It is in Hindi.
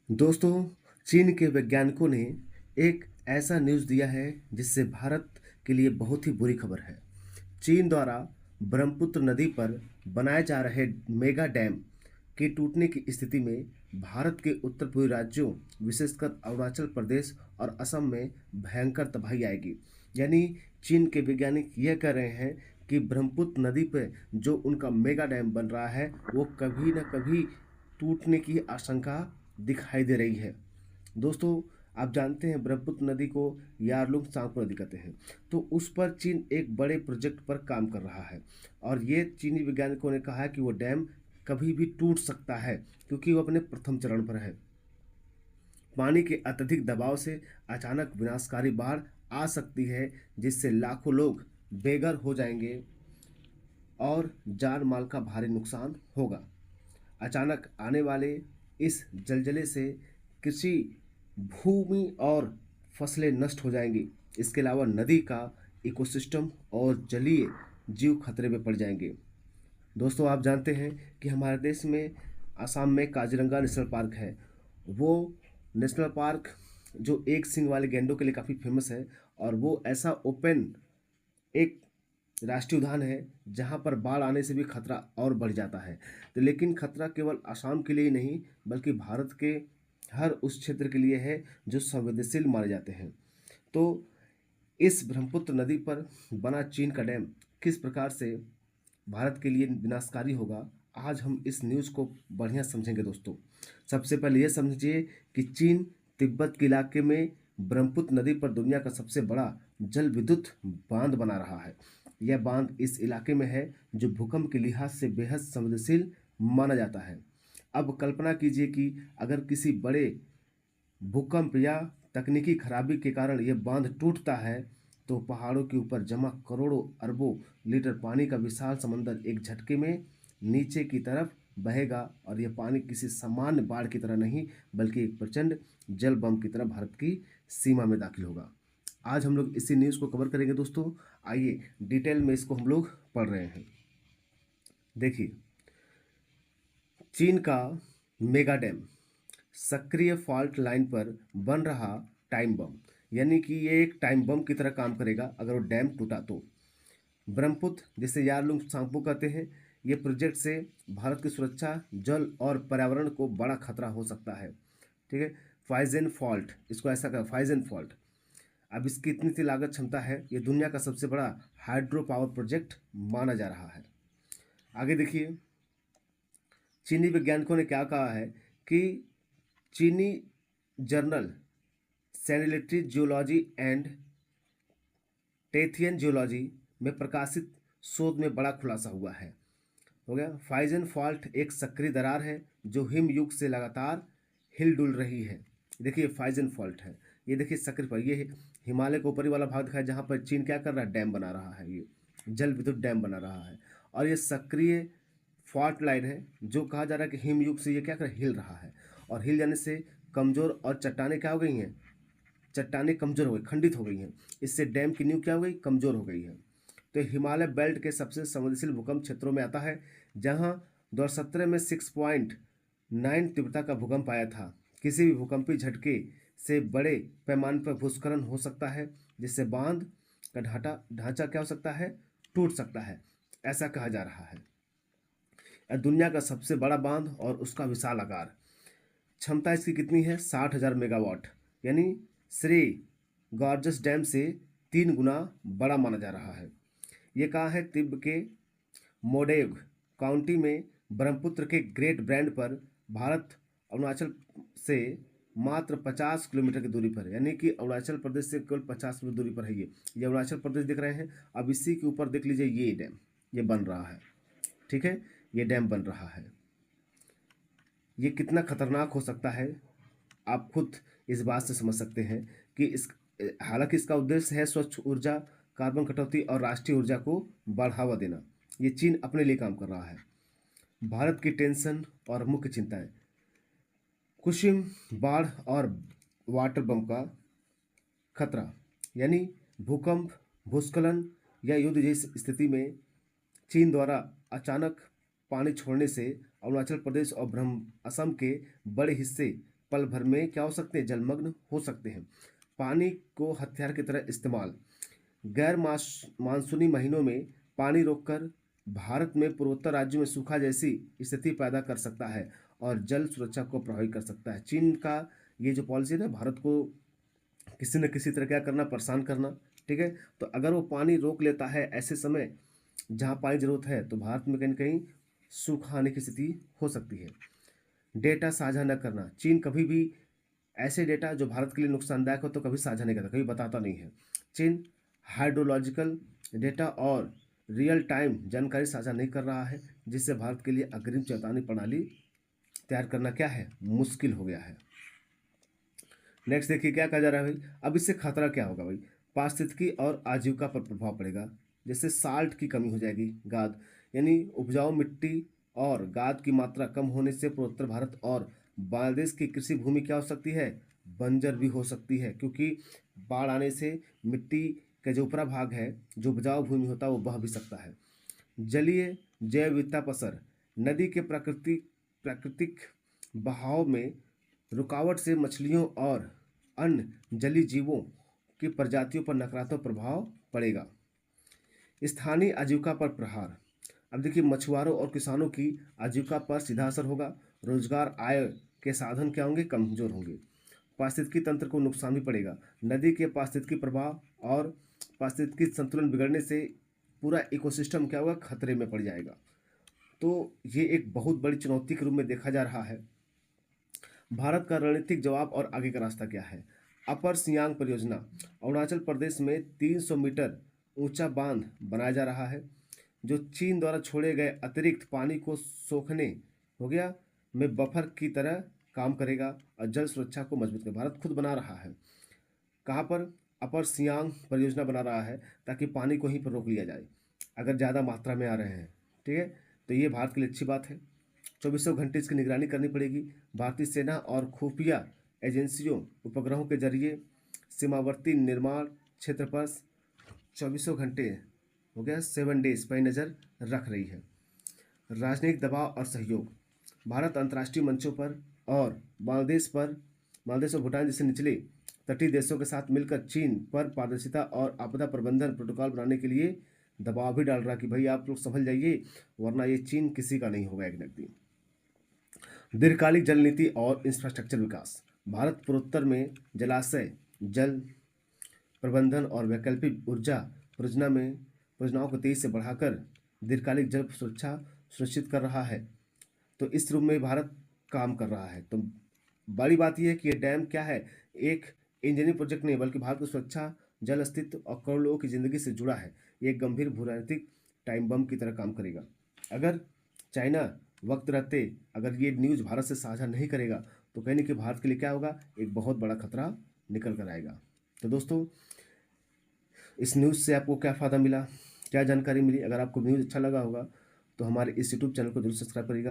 दोस्तों, चीन के वैज्ञानिकों ने एक ऐसा न्यूज़ दिया है जिससे भारत के लिए बहुत ही बुरी खबर है। चीन द्वारा ब्रह्मपुत्र नदी पर बनाए जा रहे मेगा डैम के टूटने की स्थिति में भारत के उत्तर पूर्वी राज्यों, विशेषकर अरुणाचल प्रदेश और असम में भयंकर तबाही आएगी। यानी चीन के वैज्ञानिक यह कह रहे हैं कि ब्रह्मपुत्र नदी पर जो उनका मेगा डैम बन रहा है वो कभी न कभी टूटने की आशंका दिखाई दे रही है। दोस्तों, आप जानते हैं ब्रह्मपुत्र नदी को यारलुंग साँगपो नदी कहते हैं। तो उस पर चीन एक बड़े प्रोजेक्ट पर काम कर रहा है और ये चीनी वैज्ञानिकों ने कहा है कि वो डैम कभी भी टूट सकता है क्योंकि वो अपने प्रथम चरण पर है। पानी के अत्यधिक दबाव से अचानक विनाशकारी बाढ़ आ सकती है जिससे लाखों लोग बेघर हो जाएंगे और जान माल का भारी नुकसान होगा। अचानक आने वाले इस जलजले से कृषि भूमि और फसलें नष्ट हो जाएंगी। इसके अलावा नदी का इकोसिस्टम और जलीय जीव खतरे में पड़ जाएंगे। दोस्तों, आप जानते हैं कि हमारे देश में असम में काजीरंगा नेशनल पार्क है। वो नेशनल पार्क जो एक सींग वाले गैंडों के लिए काफ़ी फेमस है और वो ऐसा ओपन एक राष्ट्रीय उद्यान है जहाँ पर बाढ़ आने से भी खतरा और बढ़ जाता है। तो लेकिन खतरा केवल असम के लिए ही नहीं बल्कि भारत के हर उस क्षेत्र के लिए है जो संवेदनशील माने जाते हैं। तो इस ब्रह्मपुत्र नदी पर बना चीन का डैम किस प्रकार से भारत के लिए विनाशकारी होगा, आज हम इस न्यूज़ को बढ़िया समझेंगे दोस्तों। सबसे पहले ये समझिए कि चीन तिब्बत के इलाके में ब्रह्मपुत्र नदी पर दुनिया का सबसे बड़ा जल विद्युत बांध बना रहा है। यह बांध इस इलाके में है जो भूकंप के लिहाज से बेहद संवेदनशील माना जाता है। अब कल्पना कीजिए कि अगर किसी बड़े भूकंप या तकनीकी खराबी के कारण यह बांध टूटता है तो पहाड़ों के ऊपर जमा करोड़ों अरबों लीटर पानी का विशाल समंदर एक झटके में नीचे की तरफ बहेगा और यह पानी किसी सामान्य बाढ़ की तरह नहीं बल्कि एक प्रचंड जल बम की तरह भारत की सीमा में दाखिल होगा। आज हम लोग इसी न्यूज़ को कवर करेंगे दोस्तों। आइए डिटेल में इसको हम लोग पढ़ रहे हैं। देखिए, चीन का मेगा डैम सक्रिय फॉल्ट लाइन पर बन रहा टाइम बम, यानी कि ये एक टाइम बम की तरह काम करेगा अगर वो डैम टूटा तो। ब्रह्मपुत्र जिसे यारलुंग साँगपो कहते हैं, ये प्रोजेक्ट से भारत की सुरक्षा, जल और पर्यावरण को बड़ा खतरा हो सकता है। ठीक है। फाइजन फॉल्ट, इसको ऐसा कहा फाइजन फॉल्ट। अब इसकी इतनी सी लागत क्षमता है, ये दुनिया का सबसे बड़ा हाइड्रो पावर प्रोजेक्ट माना जा रहा है। आगे देखिए, चीनी वैज्ञानिकों ने क्या कहा है कि चीनी journal sanitary geology and Tethyan geology में प्रकाशित शोध में बड़ा खुलासा हुआ है। हो गया। फाइजन फॉल्ट एक सक्रिय दरार है जो हिम युग से लगातार हिल डुल रही है। देखिए फाइजन फॉल्ट है, ये देखिए सक्रिय पर ये हिमालय का ऊपरी वाला भाग दिखाया जहाँ पर चीन क्या कर रहा है, डैम बना रहा है, ये जल विद्युत डैम बना रहा है। और ये सक्रिय फॉल्ट लाइन है जो कहा जा रहा है कि हिम युग से ये क्या कर हिल रहा है और हिल जाने से कमजोर और चट्टानें क्या हो गई हैं, चट्टानें कमजोर हो गई, खंडित हो गई हैं। इससे डैम की नींव क्या हो गई, कमजोर हो गई है। तो हिमालय बेल्ट के सबसे संवेदनशील भूकंप क्षेत्रों में आता है जहां 2017 में 6.9 तीव्रता का भूकंप आया था। किसी भी भूकंपी झटके से बड़े पैमाने पर भूस्खलन हो सकता है जिससे बांध का ढांचा क्या हो सकता है, टूट सकता है, ऐसा कहा जा रहा है। यह दुनिया का सबसे बड़ा बांध और उसका विशाल आकार, क्षमता इसकी कितनी है, 60,000 मेगावाट, यानी श्री गॉर्जस डैम से 3 गुना बड़ा माना जा रहा है। ये कहाँ है, तिब्बत के मोडेग काउंटी में ब्रह्मपुत्र के ग्रेट ब्रांड पर, भारत अरुणाचल से मात्र 50 किलोमीटर की दूरी पर, यानी कि अरुणाचल प्रदेश से केवल 50 किलोमीटर दूरी पर है। ये अरुणाचल प्रदेश दिख रहे हैं। अब इसी के ऊपर देख लीजिए ये डैम ये बन रहा है। ठीक है, ये डैम बन रहा है। ये कितना खतरनाक हो सकता है आप खुद इस बात से समझ सकते हैं कि इस हालांकि इसका उद्देश्य है स्वच्छ ऊर्जा, कार्बन कटौती और राष्ट्रीय ऊर्जा को बढ़ावा देना। ये चीन अपने लिए काम कर रहा है। भारत की टेंशन और मुख्य चिंताएं, कुशिम बाढ़ और वाटर बम का खतरा, यानी भूकंप, भूस्खलन या युद्ध जैसी स्थिति में चीन द्वारा अचानक पानी छोड़ने से अरुणाचल प्रदेश और ब्रह्म असम के बड़े हिस्से पल भर में क्या हो सकते हैं, जलमग्न हो सकते हैं। पानी को हथियार की तरह इस्तेमाल, गैर मानसूनी महीनों में पानी रोककर भारत में पूर्वोत्तर राज्यों में सूखा जैसी स्थिति पैदा कर सकता है और जल सुरक्षा को प्रभावित कर सकता है। चीन का ये जो पॉलिसी है ना, भारत को किसी न किसी तरह क्या करना, परेशान करना। ठीक है, तो अगर वो पानी रोक लेता है ऐसे समय जहाँ पानी जरूरत है, तो भारत में कहीं न कहीं सूखा आने की स्थिति हो सकती है। डेटा साझा न करना, चीन कभी भी ऐसे डेटा जो भारत के लिए नुकसानदायक हो तो कभी साझा नहीं करता, कभी बताता नहीं है। चीन हाइड्रोलॉजिकल डेटा और रियल टाइम जानकारी साझा नहीं कर रहा है, जिससे भारत के लिए अग्रिम चेतावनी प्रणाली तैयार करना क्या है, मुश्किल हो गया है। नेक्स्ट देखिए क्या कहा जा रहा है भाई। अब इससे खतरा क्या होगा भाई, पारिस्थितिकी और आजीविका पर प्रभाव पड़ेगा। जैसे साल्ट की कमी हो जाएगी, गाद यानी उपजाऊ मिट्टी और गाद की मात्रा कम होने से पूर्वोत्तर भारत और बांग्लादेश की कृषि भूमि क्या हो सकती है, बंजर भी हो सकती है, क्योंकि बाढ़ आने से मिट्टी का जो ऊपरा भाग है, जो उपजाऊ भूमि होता है, वो बह भी सकता है। जलीय जैव विविधता पर असर, नदी के प्राकृतिक बहाव में रुकावट से मछलियों और अन्य जलीय जीवों की प्रजातियों पर नकारात्मक प्रभाव पड़ेगा। स्थानीय आजीविका पर प्रहार, अब देखिए मछुआरों और किसानों की आजीविका पर सीधा असर होगा। रोजगार, आय के साधन क्या होंगे, कमजोर होंगे। पारिस्थितिकी तंत्र को नुकसान भी पड़ेगा। नदी के पारिस्थितिकी प्रभाव और पारिस्थितिकी संतुलन बिगड़ने से पूरा इकोसिस्टम क्या होगा, खतरे में पड़ जाएगा। तो ये एक बहुत बड़ी चुनौती के रूप में देखा जा रहा है। भारत का रणनीतिक जवाब और आगे का रास्ता क्या है। अपर सियांग परियोजना, अरुणाचल प्रदेश में 300 मीटर ऊंचा बांध बनाया जा रहा है, जो चीन द्वारा छोड़े गए अतिरिक्त पानी को सोखने हो गया में बफर की तरह काम करेगा और जल सुरक्षा को मजबूत करेगा। भारत खुद बना रहा है, कहाँ पर, अपर सियांग परियोजना बना रहा है, ताकि पानी को ही पर रोक लिया जाए अगर ज़्यादा मात्रा में आ रहे हैं। ठीक है, तो ये भारत के लिए अच्छी बात है। चौबीसों घंटे इसकी निगरानी करनी पड़ेगी। भारतीय सेना और खुफिया एजेंसियों उपग्रहों के जरिए सीमावर्ती निर्माण क्षेत्र पर चौबीसों घंटे हो गया 7 डेज पर नज़र रख रही है। राजनयिक दबाव और सहयोग, भारत अंतर्राष्ट्रीय मंचों पर और बांग्लादेश और भूटान जैसे निचले तटीय देशों के साथ मिलकर चीन पर पारदर्शिता और आपदा प्रबंधन प्रोटोकॉल बनाने के लिए दबाव भी डाल रहा कि भाई आप लोग संभल जाइए, वरना ये चीन किसी का नहीं होगा एक न एक दिन। दीर्घकालिक जल नीति और इंफ्रास्ट्रक्चर विकास, भारत पूर्वोत्तर में जलाशय, जल प्रबंधन और वैकल्पिक ऊर्जा परियोजनाओं को तेजी से बढ़ाकर दीर्घकालिक जल सुरक्षा सुनिश्चित कर रहा है। तो इस रूप में भारत काम कर रहा है। तो बड़ी बात यह है कि ये डैम क्या है, एक इंजीनियरिंग प्रोजेक्ट नहीं बल्कि भारत की सुरक्षा, जल अस्तित्व और करोड़ों लोगों की जिंदगी से जुड़ा है। ये एक गंभीर भूराजनीतिक टाइम बम की तरह काम करेगा। अगर चाइना वक्त रहते अगर ये न्यूज़ भारत से साझा नहीं करेगा तो कहीं नहीं कि भारत के लिए क्या होगा, एक बहुत बड़ा खतरा निकल कर आएगा। तो दोस्तों, इस न्यूज़ से आपको क्या फ़ायदा मिला, क्या जानकारी मिली, अगर आपको न्यूज़ अच्छा लगा होगा तो हमारे इस यूट्यूब चैनल को जरूर सब्सक्राइब करिएगा।